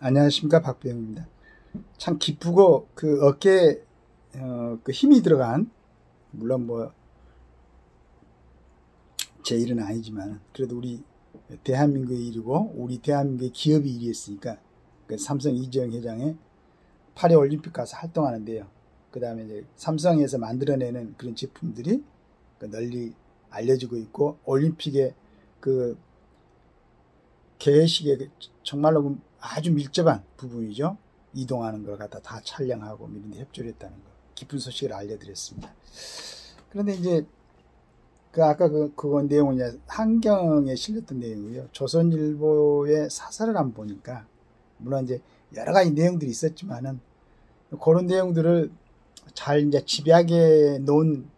안녕하십니까, 박병입니다. 참 기쁘고 그 어깨에 그 힘이 들어간, 물론 뭐 제 일은 아니지만 그래도 우리 대한민국의 일이고 우리 대한민국의 기업이 일이었으니까 그 삼성 이재용 회장의 파리 올림픽 가서 활동하는데요. 그 다음에 이제 삼성에서 만들어내는 그런 제품들이 널리 알려지고 있고, 올림픽의 그 개회식에 정말로 아주 밀접한 부분이죠. 이동하는 걸 갖다 다 촬영하고 이런 데 협조를 했다는 거, 기쁜 소식을 알려드렸습니다. 그런데 이제 아까 그거 내용은 이제 한경에 실렸던 내용이고요. 조선일보의 사설을 한번 보니까, 물론 이제 여러 가지 내용들이 있었지만은 그런 내용들을 잘 이제 집약해 놓은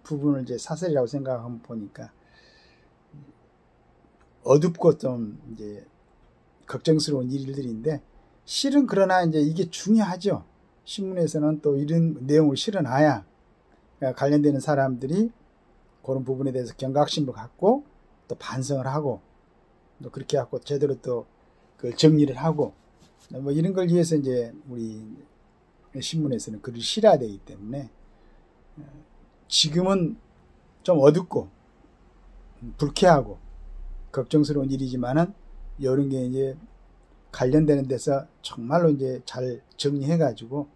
부분을 이제 사설이라고 생각하면 보니까 어둡고 좀 이제 걱정스러운 일들인데, 실은 그러나 이제 이게 중요하죠. 신문에서는 또 이런 내용을 실어놔야 관련되는 사람들이 그런 부분에 대해서 경각심을 갖고 또 반성을 하고, 또 그렇게 갖고 제대로 또 그걸 정리를 하고, 뭐 이런 걸 위해서 이제 우리 신문에서는 글을 실어야 되기 때문에, 지금은 좀 어둡고 불쾌하고 걱정스러운 일이지만은 이런 게 이제 관련되는 데서 정말로 이제 잘 정리해가지고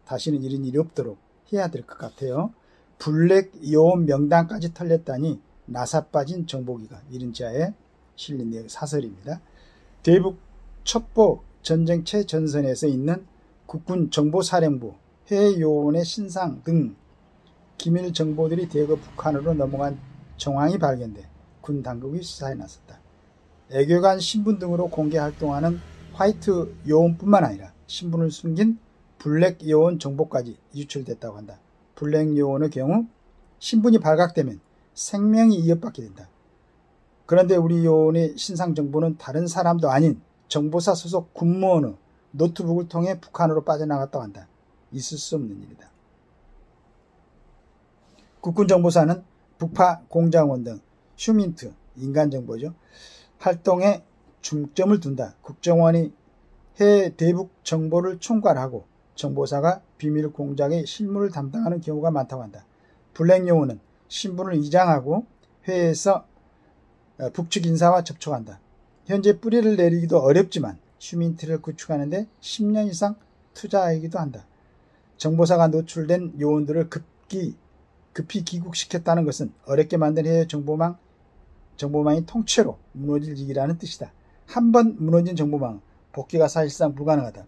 다시는 이런 일이 없도록 해야 될 것 같아요. 블랙 요원 명단까지 털렸다니 나사 빠진 정보기관, 이런 자에 실린 내용 사설입니다. 대북 첩보 전쟁 최전선에서 있는 국군 정보사령부, 해외 요원의 신상 등 기밀 정보들이 대거 북한으로 넘어간 정황이 발견돼 군 당국이 수사에 나섰다. 애교관 신분 등으로 공개 활동하는 화이트 요원뿐만 아니라 신분을 숨긴 블랙 요원 정보까지 유출됐다고 한다. 블랙 요원의 경우 신분이 발각되면 생명이 위협받게 된다. 그런데 우리 요원의 신상 정보는 다른 사람도 아닌 정보사 소속 군무원의 노트북을 통해 북한으로 빠져나갔다고 한다. 있을 수 없는 일이다. 국군정보사는 북파 공작원 등 휴민트, 인간정보죠, 활동에 중점을 둔다. 국정원이 해외 대북 정보를 총괄하고 정보사가 비밀 공작의 실무를 담당하는 경우가 많다고 한다. 블랙 요원은 신분을 위장하고 해외에서 북측 인사와 접촉한다. 현재 뿌리를 내리기도 어렵지만 휴민트를 구축하는 데 10년 이상 투자하기도 한다. 정보사가 노출된 요원들을 급히 귀국시켰다는 것은 어렵게 만든 해외 정보망이 통째로 무너질 일이라는 뜻이다. 한번 무너진 정보망은 복귀가 사실상 불가능하다.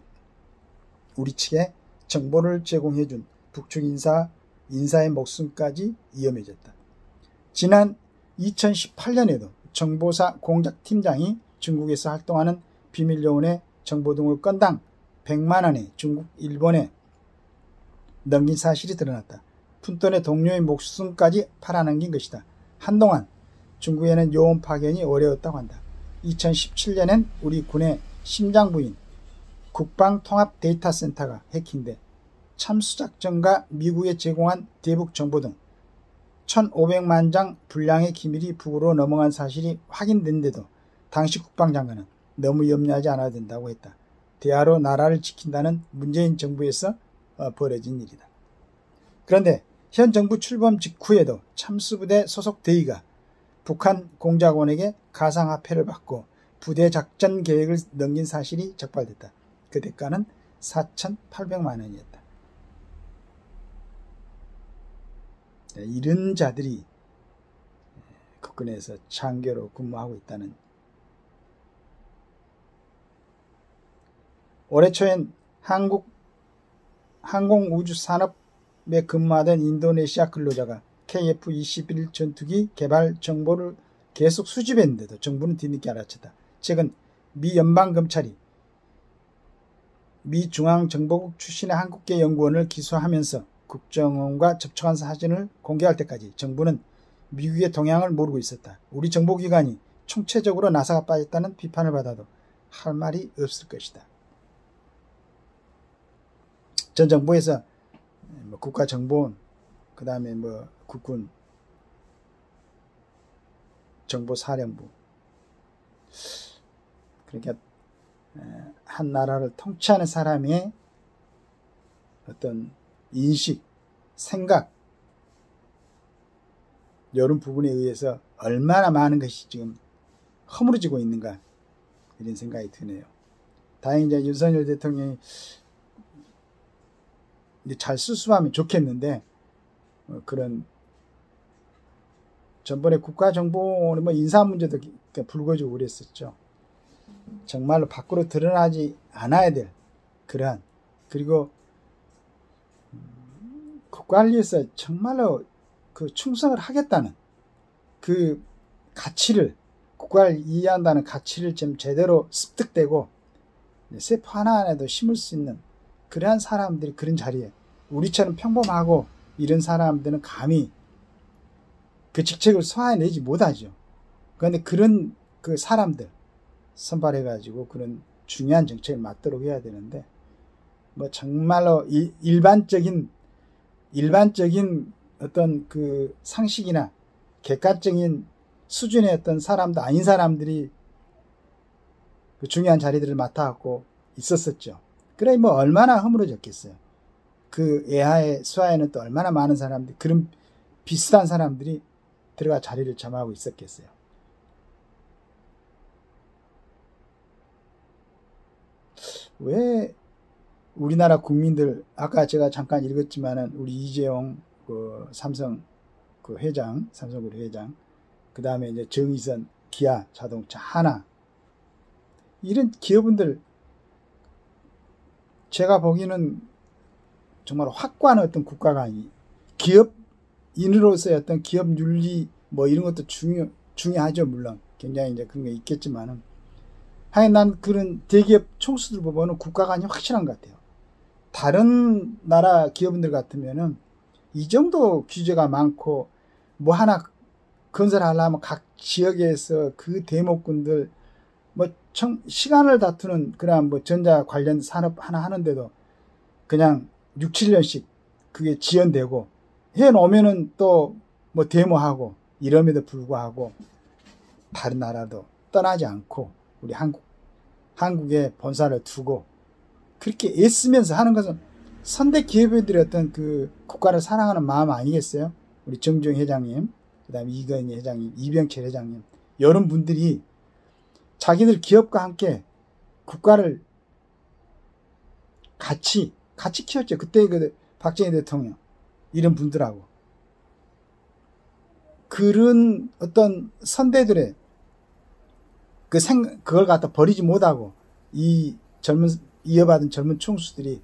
우리 측에 정보를 제공해준 북측 인사의 목숨까지 위험해졌다. 지난 2018년에도 정보사 공작팀장이 중국에서 활동하는 비밀요원의 정보 등을 건당 100만 원에 중국, 일본에 넘긴 사실이 드러났다. 푼돈의 동료의 목숨까지 팔아넘긴 것이다. 한동안 중국에는 요원 파견이 어려웠다고 한다. 2017년엔 우리 군의 심장부인 국방통합데이터센터가 해킹돼 참수작전과 미국에 제공한 대북 정보 등 1,500만 장 분량의 기밀이 북으로 넘어간 사실이 확인된데도 당시 국방장관은 너무 염려하지 않아야 된다고 했다. 대화로 나라를 지킨다는 문재인 정부에서 벌어진 일이다. 그런데 현 정부 출범 직후에도 참수부대 소속 대위가 북한 공작원에게 가상화폐를 받고 부대 작전 계획을 넘긴 사실이 적발됐다. 그 대가는 4,800만 원이었다. 이런 자들이 국군에서 장교로 근무하고 있다는. 올해 초엔 항공우주산업에 근무하던 인도네시아 근로자가 KF-21 전투기 개발 정보를 계속 수집했는데도 정부는 뒤늦게 알아챘다. 최근 미 연방검찰이 미 중앙정보국 출신의 한국계 연구원을 기소하면서 국정원과 접촉한 사진을 공개할 때까지 정부는 미국의 동향을 모르고 있었다. 우리 정보기관이 총체적으로 나사가 빠졌다는 비판을 받아도 할 말이 없을 것이다. 전 정부에서 국가정보원, 그 다음에 국군 정보사령부, 그러니까 한 나라를 통치하는 사람의 어떤 인식, 생각, 이런 부분에 의해서 얼마나 많은 것이 지금 허물어지고 있는가, 이런 생각이 드네요. 다행히 이제 윤석열 대통령이 잘 수습하면 좋겠는데, 그런 전번에 국가정보원 뭐 인사 문제도 불거지고 그랬었죠. 정말로 밖으로 드러나지 않아야 될 그러한, 그리고 국가를 위해서 정말로 그 충성을 하겠다는 그 가치를, 국가를 이해한다는 가치를 좀 제대로 습득되고 세포 하나하나에도 심을 수 있는 그러한 사람들이 그런 자리에, 우리처럼 평범하고 이런 사람들은 감히 그 직책을 소화해내지 못하죠. 그런데 그런 그 사람들 선발해가지고 그런 중요한 정책을 맡도록 해야 되는데, 뭐 정말로 일반적인 어떤 그 상식이나 객관적인 수준의 어떤 사람도 아닌 사람들이 그 중요한 자리들을 맡아갖고 있었었죠. 그래 뭐 얼마나 허물어졌겠어요. 그 예하의 수하에는 또 얼마나 많은 사람들이, 그런 비슷한 사람들이 들어가 자리를 점하고 있었겠어요. 왜 우리나라 국민들, 아까 제가 잠깐 읽었지만은 우리 이재용 그 삼성 그 회장, 삼성그룹 회장, 그 다음에 이제 정의선 기아 자동차, 하나, 이런 기업인들 제가 보기에는 정말 확고한 어떤 국가가 아니, 기업인으로서의 어떤 기업 윤리 뭐 이런 것도 중요하죠. 물론 굉장히 이제 그런 게 있겠지만은, 하여간 난 그런 대기업 총수들 보면은 국가관이 확실한 것 같아요. 다른 나라 기업인들 같으면은 이 정도 규제가 많고 뭐 하나 건설하려면 각 지역에서 그 대목군들 뭐 시간을 다투는 그런 뭐 전자 관련 산업 하나 하는데도 그냥 6, 7년씩 그게 지연되고 해놓으면은 또 뭐 데모하고, 이럼에도 불구하고 다른 나라도 떠나지 않고 우리 한국에 본사를 두고 그렇게 애쓰면서 하는 것은 선대 기업인들의 어떤 그 국가를 사랑하는 마음 아니겠어요? 우리 정주영 회장님, 그 다음에 이건희 회장님, 이병철 회장님, 이런 분들이 자기들 기업과 함께 국가를 같이 키웠죠. 그때 그 박정희 대통령, 이런 분들하고. 그런 어떤 선대들의 그걸 갖다 버리지 못하고 이어받은 젊은 총수들이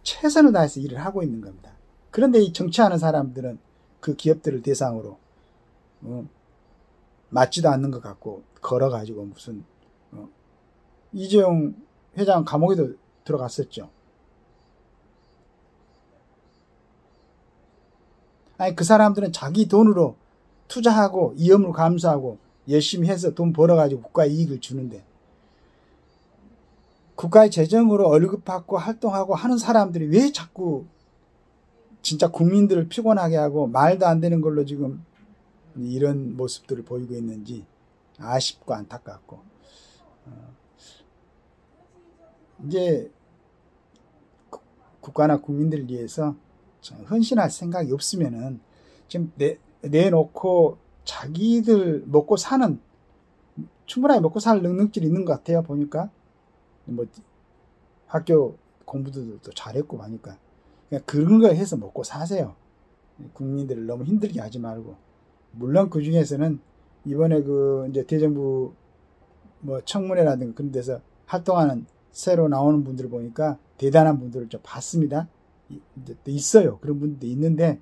최선을 다해서 일을 하고 있는 겁니다. 그런데 이 정치하는 사람들은 그 기업들을 대상으로 맞지도 않는 것 같고 걸어가지고 무슨 이재용 회장 감옥에도 들어갔었죠. 아니 그 사람들은 자기 돈으로 투자하고 위험을 감수하고 열심히 해서 돈 벌어가지고 국가에 이익을 주는데, 국가의 재정으로 월급 받고 활동하고 하는 사람들이 왜 자꾸 진짜 국민들을 피곤하게 하고 말도 안 되는 걸로 지금 이런 모습들을 보이고 있는지 아쉽고 안타깝고, 이제 국가나 국민들을 위해서 헌신할 생각이 없으면은 지금 내놓고 자기들 먹고 사는, 충분하게 먹고 살 능력들이 있는 것 같아요. 보니까 뭐 학교 공부도 잘했고 하니까 그냥 그런 거 해서 먹고 사세요. 국민들을 너무 힘들게 하지 말고. 물론 그 중에서는 이번에 그 이제 대정부 뭐 청문회라든가 그런 데서 활동하는 새로 나오는 분들 보니까 대단한 분들을 좀 봤습니다. 있어요. 그런 분들도 있는데,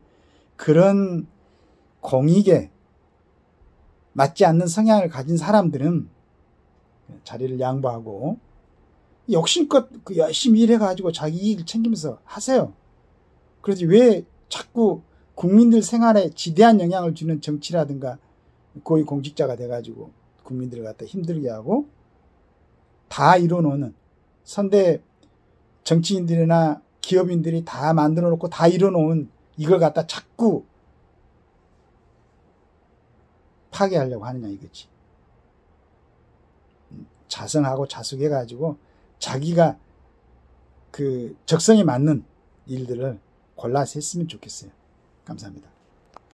그런 공익에 맞지 않는 성향을 가진 사람들은 자리를 양보하고 욕심껏 열심히 일해가지고 자기 이익을 챙기면서 하세요. 그러지 왜 자꾸 국민들 생활에 지대한 영향을 주는 정치라든가 고위 공직자가 돼가지고 국민들을 갖다 힘들게 하고, 다 이뤄놓는 선대 정치인들이나 기업인들이 다 만들어 놓고 다 이뤄놓은 이걸 갖다 자꾸 파괴하려고 하느냐 이거지. 자성하고 자숙해가지고 자기가 그 적성에 맞는 일들을 골라서 했으면 좋겠어요. 감사합니다.